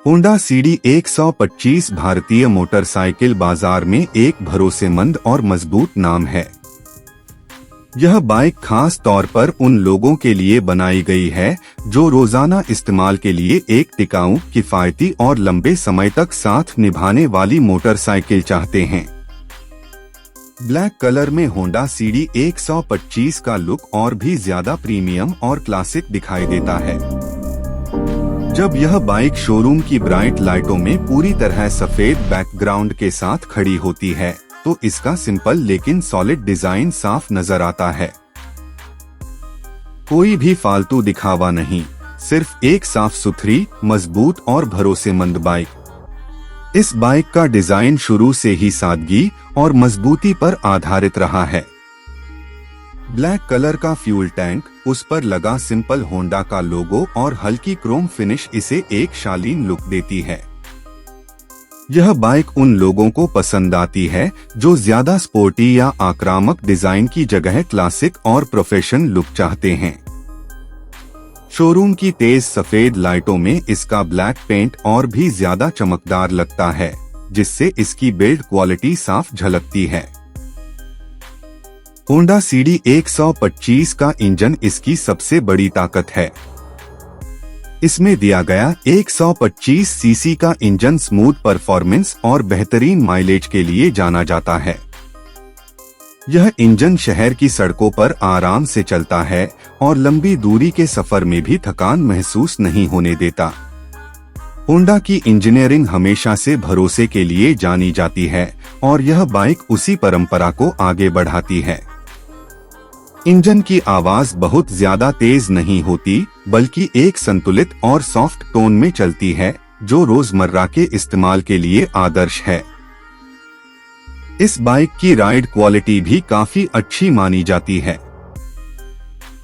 Honda CD 125 भारतीय motorcycle बाजार में एक भरोसेमंद और मजबूत नाम है। यह बाइक खास तौर पर उन लोगों के लिए बनाई गई है जो रोजाना इस्तेमाल के लिए एक टिकाऊ, किफायती और लंबे समय तक साथ निभाने वाली मोटरसाइकिल चाहते हैं। ब्लैक कलर में होंडा सीडी 125 का लुक और भी ज्यादा प्रीमियम और क्लासिक दिखाई देता है। जब यह बाइक शोरूम की ब्राइट लाइटों में पूरी तरह सफेद बैकग्राउंड के साथ खड़ी होती है तो इसका सिंपल लेकिन सॉलिड डिजाइन साफ नजर आता है। कोई भी फालतू दिखावा नहीं, सिर्फ एक साफ सुथरी, मजबूत और भरोसेमंद बाइक। इस बाइक का डिजाइन शुरू से ही सादगी और मजबूती पर आधारित रहा है। ब्लैक कलर का फ्यूल टैंक, उस पर लगा सिंपल होंडा का लोगो और हल्की क्रोम फिनिश इसे एक शालीन लुक देती है। यह बाइक उन लोगों को पसंद आती है जो ज्यादा स्पोर्टी या आक्रामक डिजाइन की जगह क्लासिक और प्रोफेशनल लुक चाहते हैं। शोरूम की तेज सफेद लाइटों में इसका ब्लैक पेंट और भी ज्यादा चमकदार लगता है, जिससे इसकी बिल्ड क्वालिटी साफ झलकती है। होंडा सीडी 125 का इंजन इसकी सबसे बड़ी ताकत है। इसमें दिया गया 125 सीसी का इंजन स्मूथ परफॉर्मेंस और बेहतरीन माइलेज के लिए जाना जाता है। यह इंजन शहर की सड़कों पर आराम से चलता है और लंबी दूरी के सफर में भी थकान महसूस नहीं होने देता। होंडा की इंजीनियरिंग हमेशा से भरोसे के लिए जानी जाती है और यह बाइक उसी परंपरा को आगे बढ़ाती है। इंजन की आवाज बहुत ज्यादा तेज नहीं होती, बल्कि एक संतुलित और सॉफ्ट टोन में चलती है, जो रोजमर्रा के इस्तेमाल के लिए आदर्श है। इस बाइक की राइड क्वालिटी भी काफी अच्छी मानी जाती है।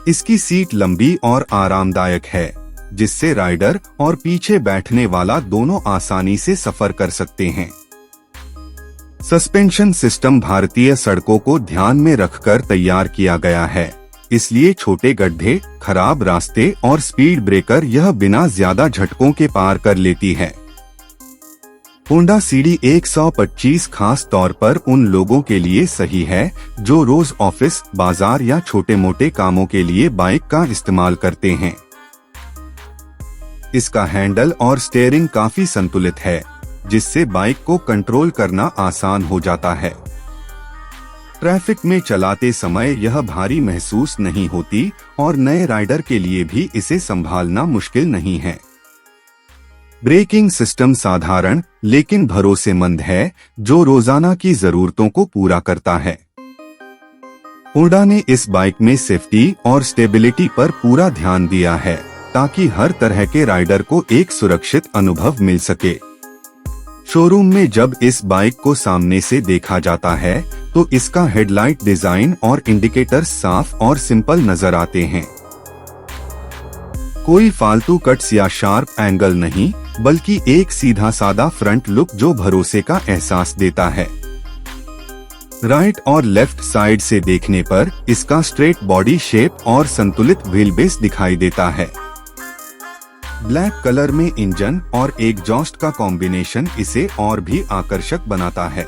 इसकी सीट लंबी और आरामदायक है, जिससे राइडर और पीछे बैठने वाला दोनों आसानी से सफर कर सकते हैं। सस्पेंशन सिस्टम भारतीय सड़कों को ध्यान में रखकर तैयार किया गया है, इसलिए छोटे गड्ढे, खराब रास्ते और स्पीड ब्रेकर यह बिना ज्यादा झटकों के पार कर लेती है। होंडा सीडी 125 खास तौर पर उन लोगों के लिए सही है जो रोज ऑफिस, बाजार या छोटे मोटे कामों के लिए बाइक का इस्तेमाल करते हैं। इसका हैंडल और स्टीयरिंग काफी संतुलित है, जिससे बाइक को कंट्रोल करना आसान हो जाता है। ट्रैफिक में चलाते समय यह भारी महसूस नहीं होती और नए राइडर के लिए भी इसे संभालना मुश्किल नहीं है। ब्रेकिंग सिस्टम साधारण लेकिन भरोसेमंद है, जो रोजाना की जरूरतों को पूरा करता है। होंडा ने इस बाइक में सेफ्टी और स्टेबिलिटी पर पूरा ध्यान दिया है, ताकि हर तरह के राइडर को एक सुरक्षित अनुभव मिल सके। शोरूम में जब इस बाइक को सामने से देखा जाता है तो इसका हेडलाइट डिजाइन और इंडिकेटर्स साफ और सिंपल नजर आते हैं। कोई फालतू कट्स या शार्प एंगल नहीं, बल्कि एक सीधा सादा फ्रंट लुक जो भरोसे का एहसास देता है। राइट और लेफ्ट साइड से देखने पर इसका स्ट्रेट बॉडी शेप और संतुलित व्हील बेस दिखाई देता है। ब्लैक कलर में इंजन और एग्जॉस्ट का कॉम्बिनेशन इसे और भी आकर्षक बनाता है।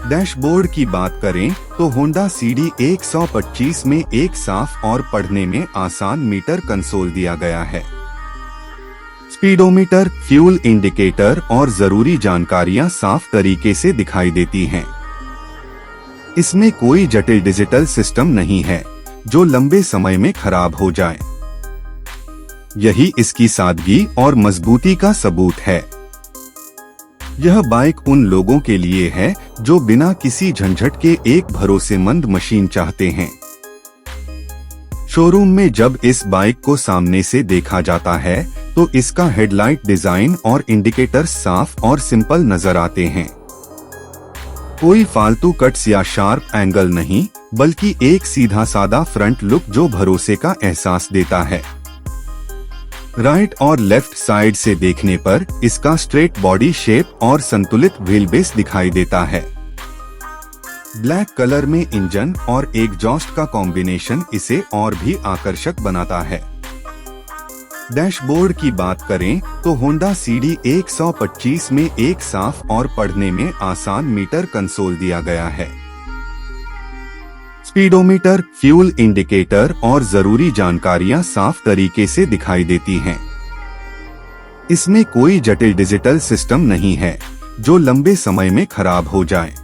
डैशबोर्ड की बात करें तो होंडा सीडी 125 में एक साफ और पढ़ने में आसान मीटर कंसोल दिया गया है। स्पीडोमीटर, फ्यूल इंडिकेटर और जरूरी जानकारियां साफ तरीके से दिखाई देती हैं। इसमें कोई जटिल डिजिटल सिस्टम नहीं है जो लंबे समय में खराब हो जाए। यही इसकी सादगी और मजबूती का सबूत है। यह बाइक उन लोगों के लिए है जो बिना किसी झंझट के एक भरोसेमंद मशीन चाहते हैं। शोरूम में जब इस बाइक को सामने से देखा जाता है तो इसका हेडलाइट डिजाइन और इंडिकेटर्स साफ और सिंपल नजर आते हैं। कोई फालतू कट्स या शार्प एंगल नहीं, बल्कि एक सीधा सादा फ्रंट लुक जो भरोसे का एहसास देता है। राइट और लेफ्ट साइड से देखने पर इसका स्ट्रेट बॉडी शेप और संतुलित व्हील बेस दिखाई देता है। ब्लैक कलर में इंजन और एग्जॉस्ट का कॉम्बिनेशन इसे और भी आकर्षक बनाता है। डैशबोर्ड की बात करें तो होंडा सीडी 125 में एक साफ और पढ़ने में आसान मीटर कंसोल दिया गया है। स्पीडोमीटर, फ्यूल इंडिकेटर और जरूरी जानकारियां साफ तरीके से दिखाई देती हैं। इसमें कोई जटिल डिजिटल सिस्टम नहीं है जो लंबे समय में खराब हो जाए।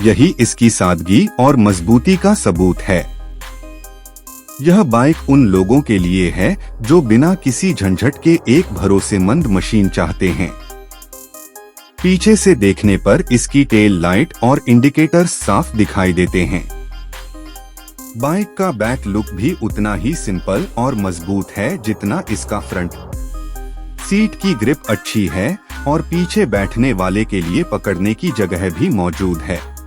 यही इसकी सादगी और मजबूती का सबूत है। यह बाइक उन लोगों के लिए है जो बिना किसी झंझट के एक भरोसेमंद मशीन चाहते हैं। पीछे से देखने पर इसकी टेल लाइट और इंडिकेटर्स साफ दिखाई देते हैं। बाइक का बैक लुक भी उतना ही सिंपल और मजबूत है जितना इसका फ्रंट। सीट की ग्रिप अच्छी है और पीछे बैठने वाले के लिए पकड़ने की जगह भी मौजूद है।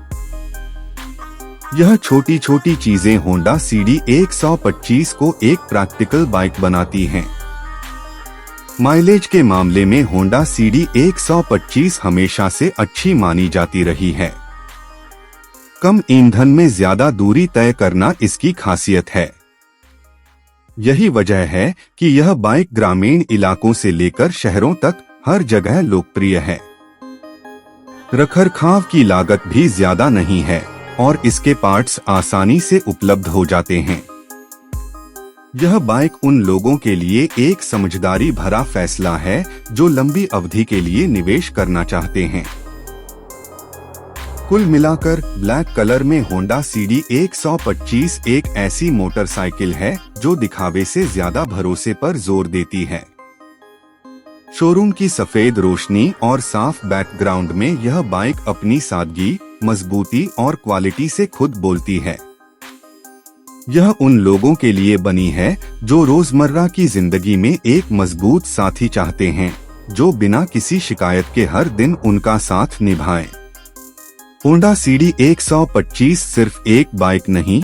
यह छोटी छोटी चीजें होंडा सीडी 125 को एक प्रैक्टिकल बाइक बनाती हैं। माइलेज के मामले में होंडा सीडी 125 हमेशा से अच्छी मानी जाती रही है। कम ईंधन में ज्यादा दूरी तय करना इसकी खासियत है। यही वजह है कि यह बाइक ग्रामीण इलाकों से लेकर शहरों तक हर जगह लोकप्रिय है। रखरखाव की लागत भी ज्यादा नहीं है और इसके पार्ट्स आसानी से उपलब्ध हो जाते हैं। यह बाइक उन लोगों के लिए एक समझदारी भरा फैसला है जो लंबी अवधि के लिए निवेश करना चाहते हैं। कुल मिलाकर ब्लैक कलर में होंडा सीडी 125 एक ऐसी मोटरसाइकिल है जो दिखावे से ज्यादा भरोसे पर जोर देती है। शोरूम की सफेद रोशनी और साफ बैकग्राउंड में यह बाइक अपनी सादगी, मजबूती और क्वालिटी से खुद बोलती है। यह उन लोगों के लिए बनी है जो रोजमर्रा की जिंदगी में एक मजबूत साथी चाहते हैं जो बिना किसी शिकायत के हर दिन उनका साथ निभाए। होंडा सीडी 125 सिर्फ एक बाइक नहीं